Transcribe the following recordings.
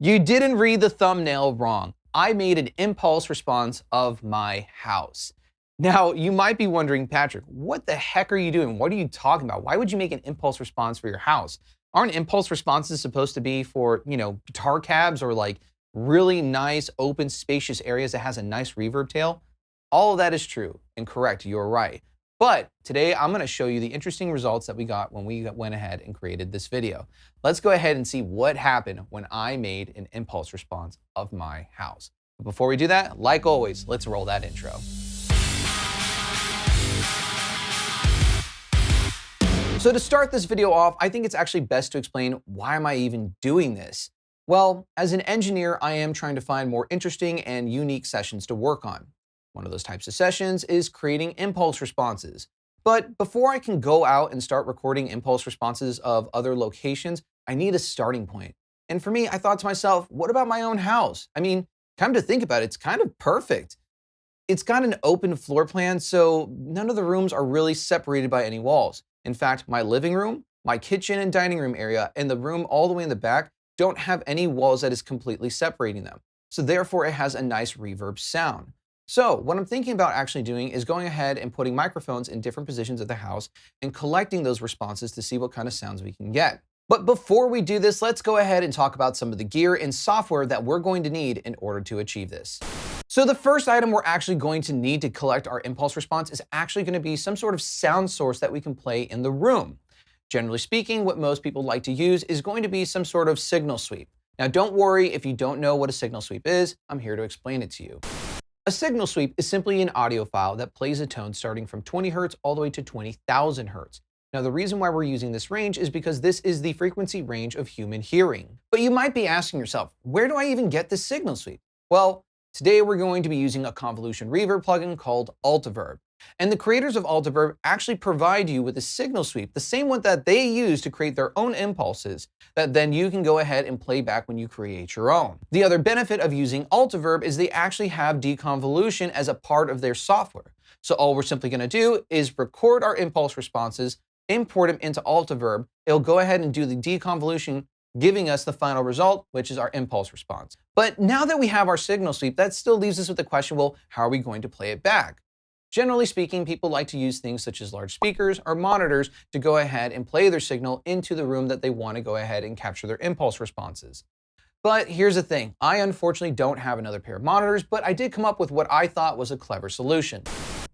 You didn't read the thumbnail wrong. I made an impulse response of my house. Now, you might be wondering, Patrick, what the heck are you doing? What are you talking about? Why would you make an impulse response for your house? Aren't impulse responses supposed to be for, guitar cabs or like really nice, open, spacious areas that has a nice reverb tail? All of that is true and correct. You're right. But today I'm going to show you the interesting results that we got when we went ahead and created this video. Let's go ahead and see what happened when I made an impulse response of my house. But before we do that, like always, let's roll that intro. So to start this video off, I think it's actually best to explain why am I even doing this? Well, as an engineer, I am trying to find more interesting and unique sessions to work on. One of those types of sessions is creating impulse responses. But before I can go out and start recording impulse responses of other locations, I need a starting point. And for me, I thought to myself, what about my own house? I mean, come to think about it, it's kind of perfect. It's got an open floor plan, so none of the rooms are really separated by any walls. In fact, my living room, my kitchen and dining room area, and the room all the way in the back don't have any walls that is completely separating them. So therefore, it has a nice reverb sound. So what I'm thinking about actually doing is going ahead and putting microphones in different positions of the house and collecting those responses to see what kind of sounds we can get. But before we do this, let's go ahead and talk about some of the gear and software that we're going to need in order to achieve this. So the first item we're actually going to need to collect our impulse response is actually going to be some sort of sound source that we can play in the room. Generally speaking, what most people like to use is going to be some sort of signal sweep. Now don't worry if you don't know what a signal sweep is, I'm here to explain it to you. A signal sweep is simply an audio file that plays a tone starting from 20 Hertz all the way to 20,000 Hertz. Now, the reason why we're using this range is because this is the frequency range of human hearing. But you might be asking yourself, where do I even get this signal sweep? Well, today we're going to be using a convolution reverb plugin called Altiverb. And the creators of Altiverb actually provide you with a signal sweep, the same one that they use to create their own impulses, that then you can go ahead and play back when you create your own. The other benefit of using Altiverb is they actually have deconvolution as a part of their software. So all we're simply going to do is record our impulse responses, import them into Altiverb. It'll go ahead and do the deconvolution, giving us the final result, which is our impulse response. But now that we have our signal sweep, that still leaves us with the question, well, how are we going to play it back? Generally speaking, people like to use things such as large speakers or monitors to go ahead and play their signal into the room that they want to go ahead and capture their impulse responses. But here's the thing, I unfortunately don't have another pair of monitors, but I did come up with what I thought was a clever solution.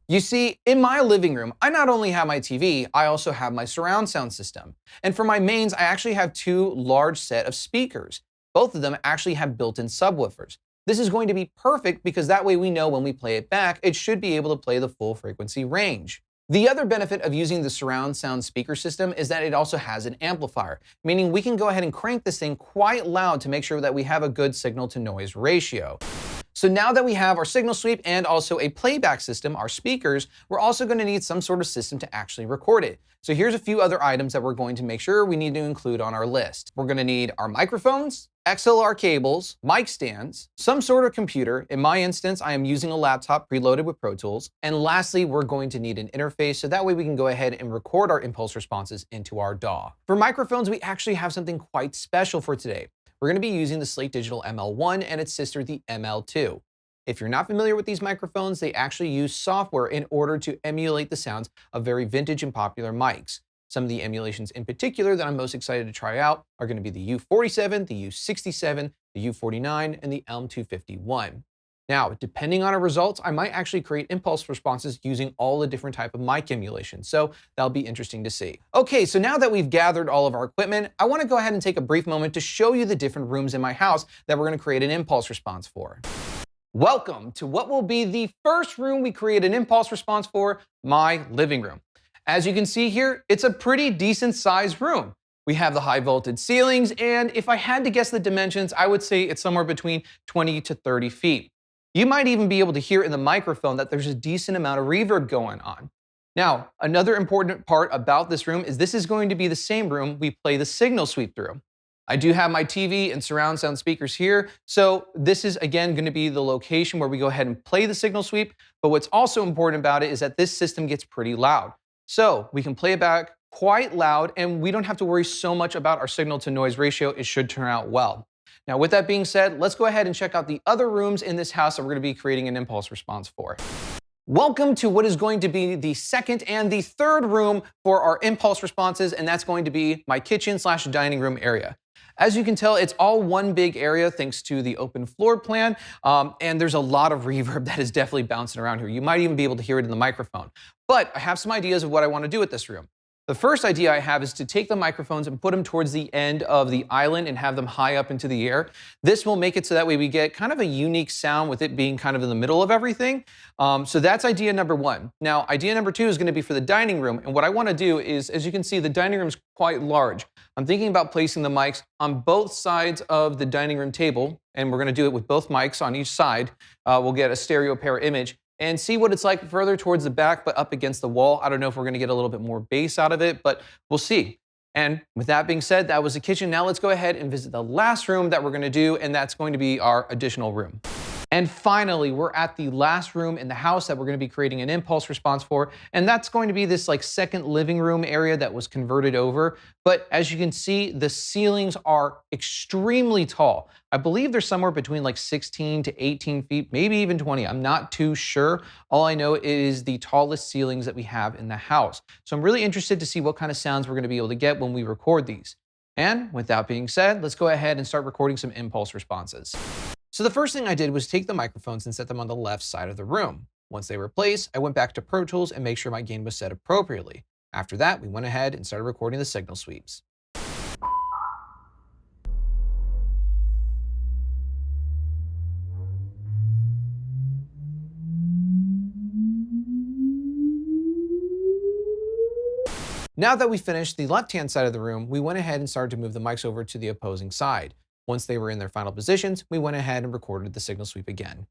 You see, in my living room, I not only have my TV, I also have my surround sound system. And for my mains, I actually have two large set of speakers. Both of them actually have built-in subwoofers. This is going to be perfect because that way we know when we play it back, it should be able to play the full frequency range. The other benefit of using the surround sound speaker system is that it also has an amplifier, meaning we can go ahead and crank this thing quite loud to make sure that we have a good signal to noise ratio. So now that we have our signal sweep and also a playback system, our speakers, we're also going to need some sort of system to actually record it. So here's a few other items that we're going to make sure we need to include on our list. We're going to need our microphones, XLR cables, mic stands, some sort of computer. In my instance, I am using a laptop preloaded with Pro Tools. And lastly, we're going to need an interface so that way we can go ahead and record our impulse responses into our DAW. For microphones, we actually have something quite special for today. We're going to be using the Slate Digital ML1 and its sister, the ML2. If you're not familiar with these microphones, they actually use software in order to emulate the sounds of very vintage and popular mics. Some of the emulations in particular that I'm most excited to try out are going to be the U47, the U67, the U49, and the ELM251. Now, depending on our results, I might actually create impulse responses using all the different type of mic emulations, so that'll be interesting to see. Okay, so now that we've gathered all of our equipment, I want to go ahead and take a brief moment to show you the different rooms in my house that we're going to create an impulse response for. Welcome to what will be the first room we create an impulse response for, my living room. As you can see here, it's a pretty decent sized room. We have the high voltage ceilings, and if I had to guess the dimensions, I would say it's somewhere between 20 to 30 feet. You might even be able to hear in the microphone that there's a decent amount of reverb going on. Now, another important part about this room is this is going to be the same room we play the signal sweep through. I do have my TV and surround sound speakers here, so this is again going to be the location where we go ahead and play the signal sweep, but what's also important about it is that this system gets pretty loud. So we can play it back quite loud and we don't have to worry so much about our signal to noise ratio. It should turn out well. Now, with that being said, let's go ahead and check out the other rooms in this house that we're gonna be creating an impulse response for. Welcome to what is going to be the second and the third room for our impulse responses, and that's going to be my kitchen/dining room area. As you can tell, it's all one big area thanks to the open floor plan, and there's a lot of reverb that is definitely bouncing around here. You might even be able to hear it in the microphone. But I have some ideas of what I want to do with this room. The first idea I have is to take the microphones and put them towards the end of the island and have them high up into the air. This will make it so that way we get kind of a unique sound with it being kind of in the middle of everything. So that's idea number one. Now, idea number two is going to be for the dining room. And what I want to do is, as you can see, the dining room is quite large. I'm thinking about placing the mics on both sides of the dining room table, and we're going to do it with both mics on each side. We'll get a stereo pair image and see what it's like further towards the back, but up against the wall. I don't know if we're gonna get a little bit more bass out of it, but we'll see. And with that being said, that was the kitchen. Now let's go ahead and visit the last room that we're gonna do, and that's going to be our additional room. And finally, we're at the last room in the house that we're gonna be creating an impulse response for, and that's going to be this like second living room area that was converted over. But as you can see, the ceilings are extremely tall. I believe they're somewhere between like 16 to 18 feet, maybe even 20. I'm not too sure. All I know is the tallest ceilings that we have in the house. So I'm really interested to see what kind of sounds we're gonna be able to get when we record these. And with that being said, let's go ahead and start recording some impulse responses. So the first thing I did was take the microphones and set them on the left side of the room. Once they were placed, I went back to Pro Tools and make sure my gain was set appropriately. After that, we went ahead and started recording the signal sweeps. Now that we finished the left-hand side of the room, we went ahead and started to move the mics over to the opposing side. Once they were in their final positions, we went ahead and recorded the signal sweep again.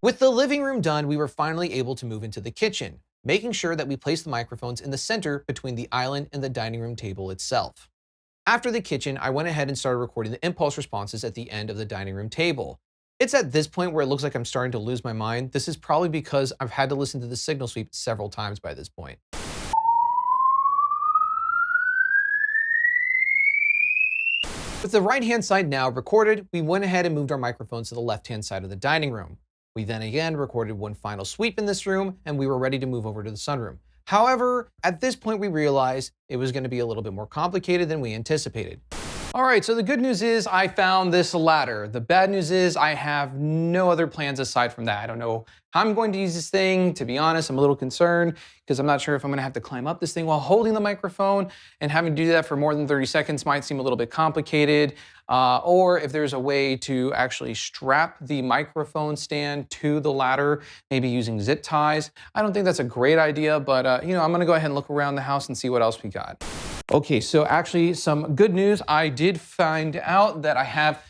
With the living room done, we were finally able to move into the kitchen, making sure that we placed the microphones in the center between the island and the dining room table itself. After the kitchen, I went ahead and started recording the impulse responses at the end of the dining room table. It's at this point where it looks like I'm starting to lose my mind. This is probably because I've had to listen to the signal sweep several times by this point. With the right-hand side now recorded, we went ahead and moved our microphones to the left-hand side of the dining room. We then again recorded one final sweep in this room, and we were ready to move over to the sunroom. However, at this point we realized it was going to be a little bit more complicated than we anticipated. All right, so the good news is I found this ladder. The bad news is I have no other plans aside from that. I don't know how I'm going to use this thing. To be honest, I'm a little concerned because I'm not sure if I'm gonna have to climb up this thing while holding the microphone, and having to do that for more than 30 seconds might seem a little bit complicated. Or if there's a way to actually strap the microphone stand to the ladder, maybe using zip ties. I don't think that's a great idea, but I'm gonna go ahead and look around the house and see what else we got. Okay, so actually some good news. I did find out that I have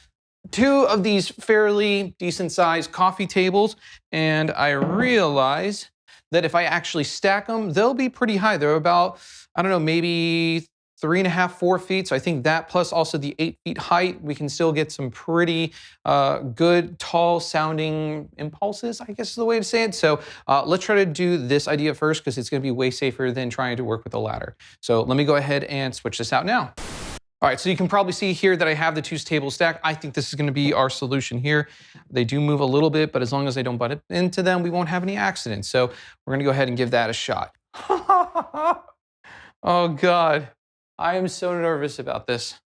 two of these fairly decent sized coffee tables, and I realize that if I actually stack them, they'll be pretty high. They're about, I don't know, maybe 3.5, 4 feet. So I think that plus also the 8 feet height, we can still get some pretty good, tall sounding impulses, I guess is the way to say it. So let's try to do this idea first because it's gonna be way safer than trying to work with the ladder. So let me go ahead and switch this out now. All right, so you can probably see here that I have the two tables stacked. I think this is gonna be our solution here. They do move a little bit, but as long as I don't butt into them, we won't have any accidents. So we're gonna go ahead and give that a shot. Oh God. I am so nervous about this.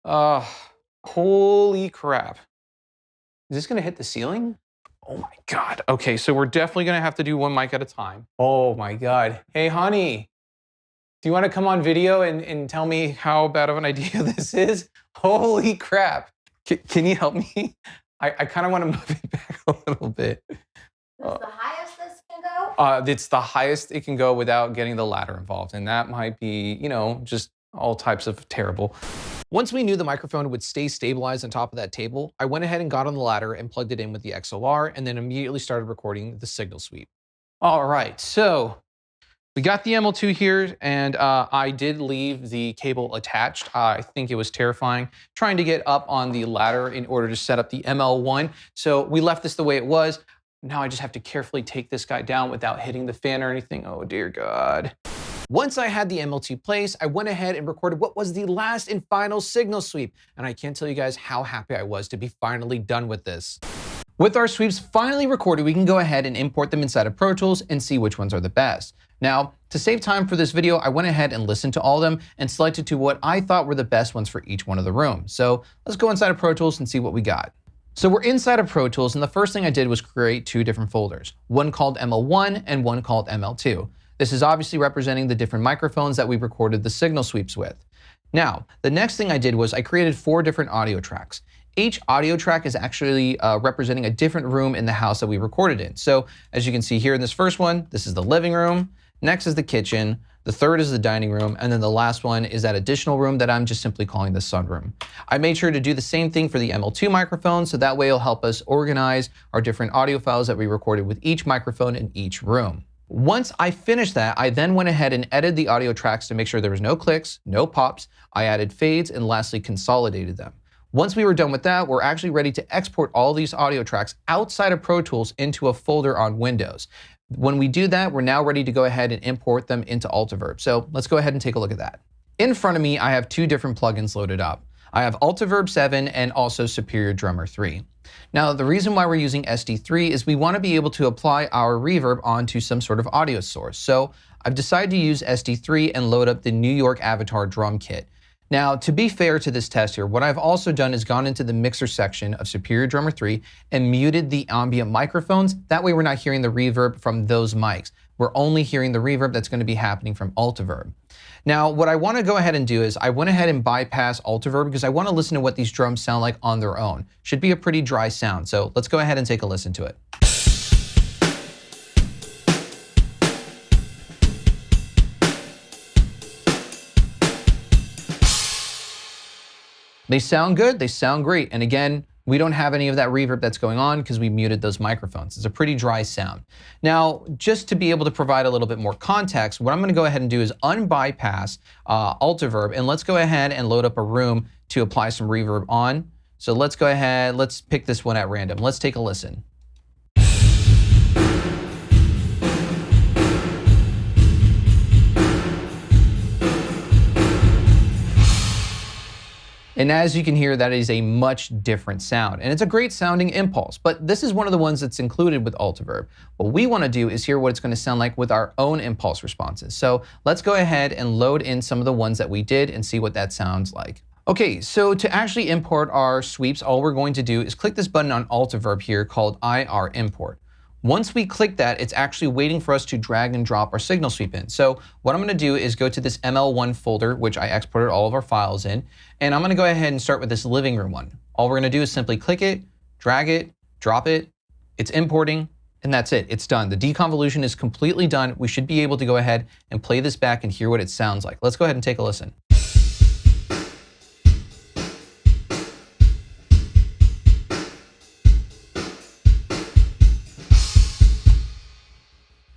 Holy crap. Is this gonna hit the ceiling? Oh my God. Okay, so we're definitely gonna have to do one mic at a time. Oh my God. Hey, honey, do you wanna come on video and tell me how bad of an idea this is? Holy crap. Can you help me? I kinda wanna move it back a little bit. That's the highest this can go? It's the highest it can go without getting the ladder involved. And that might be, just all types of terrible. Once we knew the microphone would stay stabilized on top of that table, I went ahead and got on the ladder and plugged it in with the XLR, and then immediately started recording the signal sweep. All right, so we got the ML2 here, and I did leave the cable attached. I think it was terrifying trying to get up on the ladder in order to set up the ML1. So we left this the way it was. Now I just have to carefully take this guy down without hitting the fan or anything. Oh dear God. Once I had the MLT placed, I went ahead and recorded what was the last and final signal sweep. And I can't tell you guys how happy I was to be finally done with this. With our sweeps finally recorded, we can go ahead and import them inside of Pro Tools and see which ones are the best. Now, to save time for this video, I went ahead and listened to all of them and selected to what I thought were the best ones for each one of the rooms. So let's go inside of Pro Tools and see what we got. So we're inside of Pro Tools, and the first thing I did was create two different folders, one called ML1 and one called ML2. This is obviously representing the different microphones that we recorded the signal sweeps with. Now, the next thing I did was I created 4 different audio tracks. Each audio track is actually representing a different room in the house that we recorded in. So as you can see here in this first one, this is the living room, next is the kitchen, the third is the dining room, and then the last one is that additional room that I'm just simply calling the sunroom. I made sure to do the same thing for the ML2 microphone, so that way it'll help us organize our different audio files that we recorded with each microphone in each room. Once I finished that, I then went ahead and edited the audio tracks to make sure there was no clicks, no pops. I added fades and lastly consolidated them. Once we were done with that, we're actually ready to export all these audio tracks outside of Pro Tools into a folder on Windows. When we do that, we're now ready to go ahead and import them into Altiverb. So let's go ahead and take a look at that. In front of me, I have 2 different plugins loaded up. I have Altiverb 7 and also Superior Drummer 3. Now, the reason why we're using SD3 is we want to be able to apply our reverb onto some sort of audio source. So I've decided to use SD3 and load up the New York Avatar drum kit. Now, to be fair to this test here, what I've also done is gone into the mixer section of Superior Drummer 3 and muted the ambient microphones. That way we're not hearing the reverb from those mics. We're only hearing the reverb that's going to be happening from Altiverb. Now, what I want to go ahead and do is I went ahead and bypass Altiverb because I want to listen to what these drums sound like on their own. Should be a pretty dry sound. So let's go ahead and take a listen to it. They sound good, they sound great. And again, we don't have any of that reverb that's going on because we muted those microphones. It's a pretty dry sound. Now, just to be able to provide a little bit more context, what I'm gonna go ahead and do is unbypass Altiverb, and let's go ahead and load up a room to apply some reverb on. So let's go ahead, let's pick this one at random. Let's take a listen. And as you can hear, that is a much different sound. And it's a great sounding impulse, but this is one of the ones that's included with Altiverb. What we wanna do is hear what it's gonna sound like with our own impulse responses. So let's go ahead and load in some of the ones that we did and see what that sounds like. Okay, so to actually import our sweeps, all we're going to do is click this button on Altiverb here called IR Import. Once we click that, it's actually waiting for us to drag and drop our signal sweep in. So what I'm gonna do is go to this ML1 folder, which I exported all of our files in, and I'm gonna go ahead and start with this living room one. All we're gonna do is simply click it, drag it, drop it, it's importing, and that's it, it's done. The deconvolution is completely done. We should be able to go ahead and play this back and hear what it sounds like. Let's go ahead and take a listen.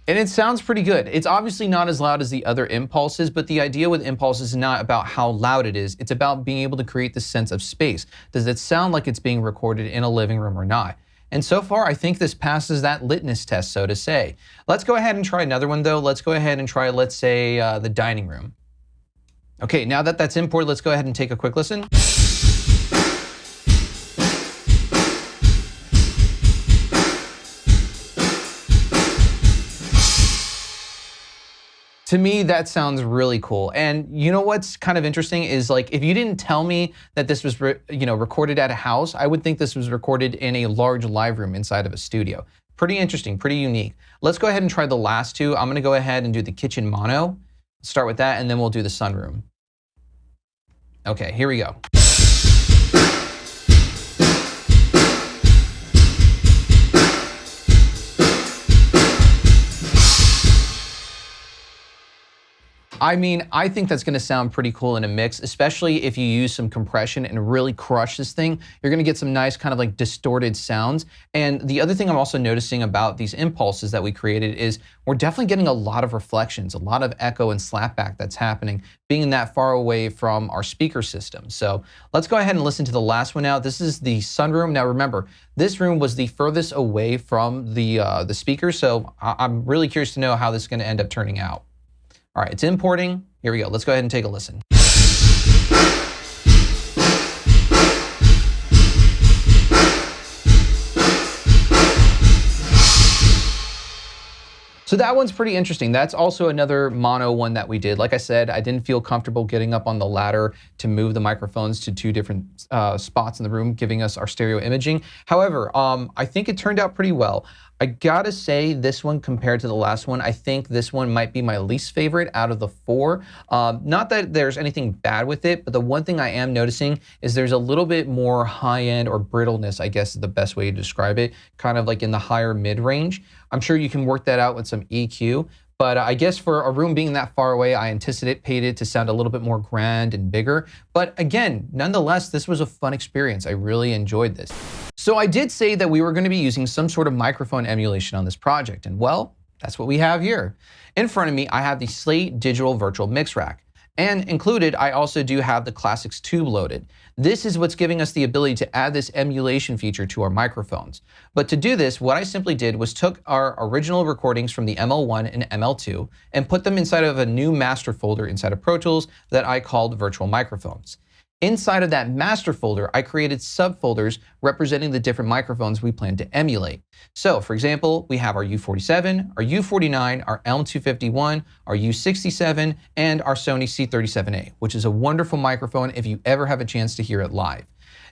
And it sounds pretty good. It's obviously not as loud as the other impulses, but the idea with impulses is not about how loud it is. It's about being able to create this sense of space. Does it sound like it's being recorded in a living room or not? And so far, I think this passes that litmus test, so to say. Let's go ahead and try another one though. Let's go ahead and try, let's say, the dining room. Okay, now that that's imported, let's go ahead and take a quick listen. To me, that sounds really cool. And you know what's kind of interesting is, like, if you didn't tell me that this was recorded at a house, I would think this was recorded in a large live room inside of a studio. Pretty interesting, pretty unique. Let's go ahead and try the last two. I'm gonna go ahead and do the kitchen mono. Start with that, and then we'll do the sunroom. Okay, here we go. I mean, I think that's gonna sound pretty cool in a mix, especially if you use some compression and really crush this thing. You're gonna get some nice kind of like distorted sounds. And the other thing I'm also noticing about these impulses that we created is we're definitely getting a lot of reflections, a lot of echo and slapback that's happening, being that far away from our speaker system. So let's go ahead and listen to the last one now. This is the sunroom. Now remember, this room was the furthest away from the speaker, so I'm really curious to know how this is gonna end up turning out. All right, it's importing. Here we go. Let's go ahead and take a listen. So that one's pretty interesting. That's also another mono one that we did. Like I said, I didn't feel comfortable getting up on the ladder to move the microphones to two different spots in the room, giving us our stereo imaging. However, I think it turned out pretty well. I gotta say this one compared to the last one, I think this one might be my least favorite out of the four. Not that there's anything bad with it, but the one thing I am noticing is there's a little bit more high end or brittleness, I guess is the best way to describe it, kind of like in the higher mid range. I'm sure you can work that out with some EQ, but I guess for a room being that far away, I anticipated it to sound a little bit more grand and bigger. But again, nonetheless, this was a fun experience. I really enjoyed this. So I did say that we were going to be using some sort of microphone emulation on this project, and well, that's what we have here. In front of me, I have the Slate Digital Virtual Mix Rack. And included, I also do have the Classics tube loaded. This is what's giving us the ability to add this emulation feature to our microphones. But to do this, what I simply did was took our original recordings from the ML1 and ML2 and put them inside of a new master folder inside of Pro Tools that I called Virtual Microphones. Inside of that master folder, I created subfolders representing the different microphones we plan to emulate. So for example, we have our U47, our U49, our Elm251, our U67, and our Sony C37A, which is a wonderful microphone if you ever have a chance to hear it live.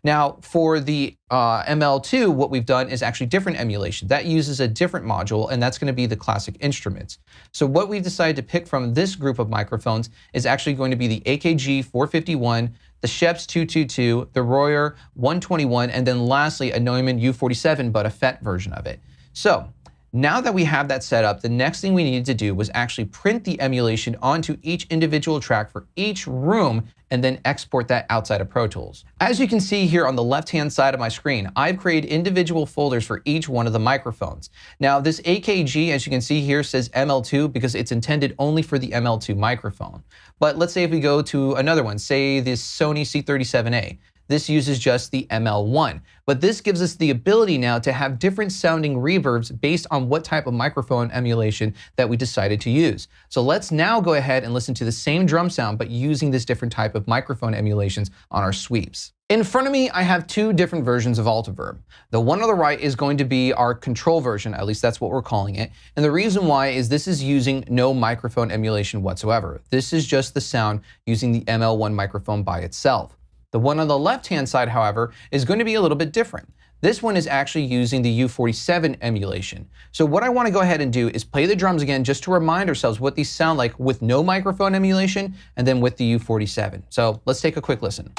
Now, for the ML2, what we've done is actually different emulation. That uses a different module, and that's going to be the Classic Instruments. So what we've decided to pick from this group of microphones is actually going to be the AKG 451, the Sheps 222, the Royer 121, and then lastly, a Neumann U47, but a FET version of it. So now that we have that set up, the next thing we needed to do was actually print the emulation onto each individual track for each room and then export that outside of Pro Tools. As you can see here on the left-hand side of my screen, I've created individual folders for each one of the microphones. Now this AKG, as you can see here, says ML2 because it's intended only for the ML2 microphone. But let's say if we go to another one, say this Sony C37A, this uses just the ML1. But this gives us the ability now to have different sounding reverbs based on what type of microphone emulation that we decided to use. So let's now go ahead and listen to the same drum sound, but using this different type of microphone emulations on our sweeps. In front of me, I have two different versions of Altiverb. The one on the right is going to be our control version, at least that's what we're calling it. And the reason why is this is using no microphone emulation whatsoever. This is just the sound using the ML1 microphone by itself. The one on the left-hand side, however, is going to be a little bit different. This one is actually using the U47 emulation. So what I want to go ahead and do is play the drums again just to remind ourselves what these sound like with no microphone emulation and then with the U47. So let's take a quick listen.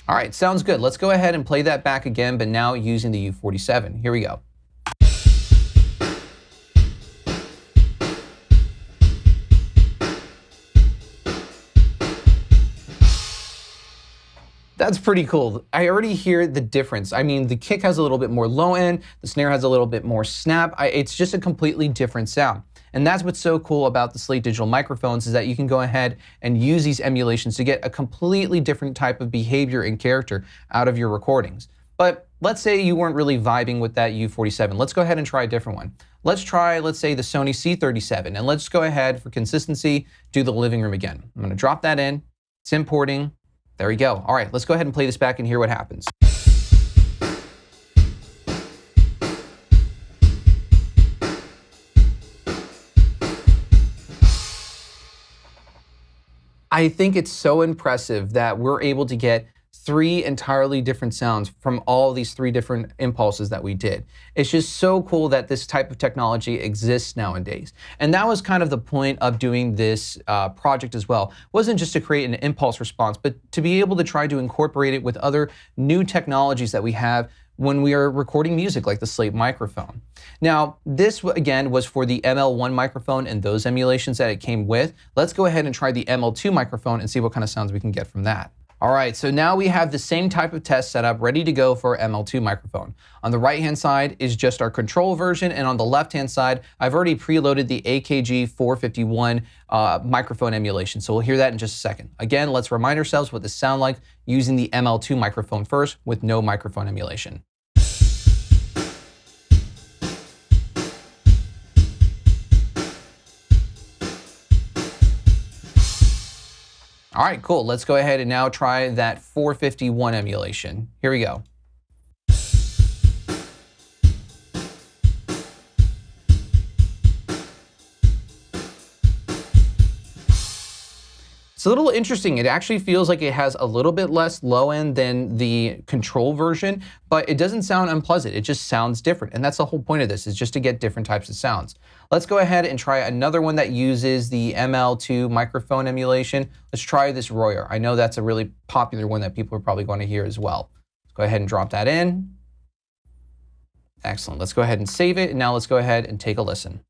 All right, sounds good. Let's go ahead and play that back again, but now using the U47. Here we go. That's pretty cool. I already hear the difference. I mean, the kick has a little bit more low end, the snare has a little bit more snap. It's just a completely different sound. And that's what's so cool about the Slate Digital microphones is that you can go ahead and use these emulations to get a completely different type of behavior and character out of your recordings. But let's say you weren't really vibing with that U47. Let's go ahead and try a different one. Let's try, let's say the Sony C37, and let's go ahead for consistency, do the living room again. I'm gonna drop that in, it's importing. There we go. All right, let's go ahead and play this back and hear what happens. I think it's so impressive that we're able to get 3 entirely different sounds from all these 3 different impulses that we did. It's just so cool that this type of technology exists nowadays. And that was kind of the point of doing this project as well. It wasn't just to create an impulse response, but to be able to try to incorporate it with other new technologies that we have when we are recording music, like the Slate microphone. Now, this again was for the ML1 microphone and those emulations that it came with. Let's go ahead and try the ML2 microphone and see what kind of sounds we can get from that. All right, so now we have the same type of test set up ready to go for ML2 microphone. On the right-hand side is just our control version, and on the left-hand side, I've already preloaded the AKG 451 microphone emulation. So we'll hear that in just a second. Again, let's remind ourselves what this sounds like using the ML2 microphone first with no microphone emulation. All right, cool. Let's go ahead and now try that 451 emulation. Here we go. It's a little interesting. It actually feels like it has a little bit less low end than the control version, but it doesn't sound unpleasant. It just sounds different. And that's the whole point of this, is just to get different types of sounds. Let's go ahead and try another one that uses the ML2 microphone emulation. Let's try this Royer. I know that's a really popular one that people are probably going to hear as well. Let's go ahead and drop that in. Excellent. Let's go ahead and save it. And now let's go ahead and take a listen.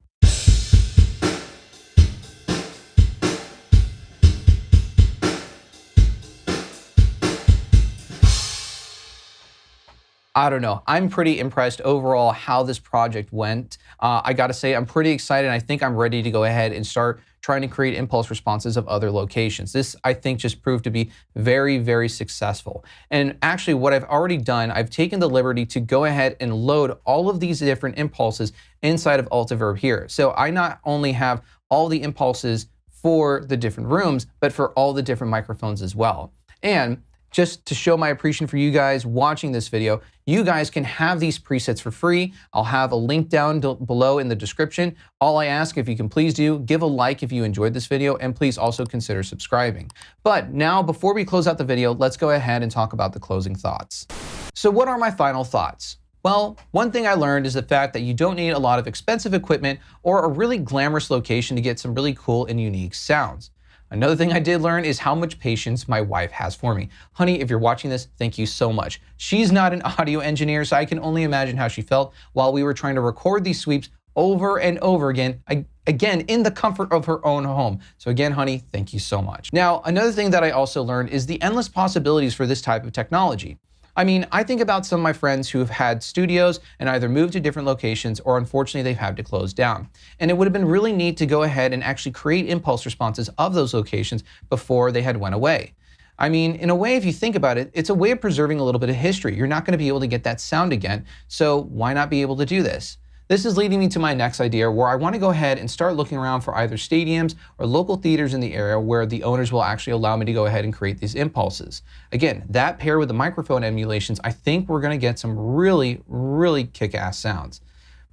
I don't know. I'm pretty impressed overall how this project went. I gotta say, I'm pretty excited. I think I'm ready to go ahead and start trying to create impulse responses of other locations. This, I think, just proved to be very, very successful. And actually, what I've already done, I've taken the liberty to go ahead and load all of these different impulses inside of Altiverb here. So I not only have all the impulses for the different rooms, but for all the different microphones as well. And just to show my appreciation for you guys watching this video, you guys can have these presets for free. I'll have a link down below in the description. All I ask, if you can please do, give a like if you enjoyed this video, and please also consider subscribing. But now, before we close out the video, let's go ahead and talk about the closing thoughts. So what are my final thoughts? Well, one thing I learned is the fact that you don't need a lot of expensive equipment or a really glamorous location to get some really cool and unique sounds. Another thing I did learn is how much patience my wife has for me. Honey, if you're watching this, thank you so much. She's not an audio engineer, so I can only imagine how she felt while we were trying to record these sweeps over and over again, in the comfort of her own home. So again, honey, thank you so much. Now, another thing that I also learned is the endless possibilities for this type of technology. I mean, I think about some of my friends who have had studios and either moved to different locations or unfortunately they've had to close down. And it would have been really neat to go ahead and actually create impulse responses of those locations before they had went away. I mean, in a way, if you think about it, it's a way of preserving a little bit of history. You're not going to be able to get that sound again, so why not be able to do this? This is leading me to my next idea, where I want to go ahead and start looking around for either stadiums or local theaters in the area where the owners will actually allow me to go ahead and create these impulses. Again, that paired with the microphone emulations, I think we're going to get some really, really kick-ass sounds.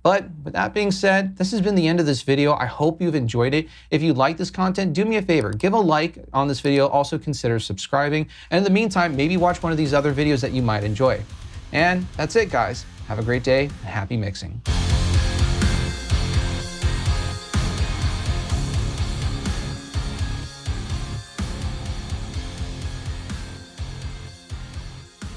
But with that being said, this has been the end of this video. I hope you've enjoyed it. If you like this content, do me a favor, give a like on this video. Also consider subscribing. And in the meantime, maybe watch one of these other videos that you might enjoy. And that's it, guys. Have a great day and happy mixing.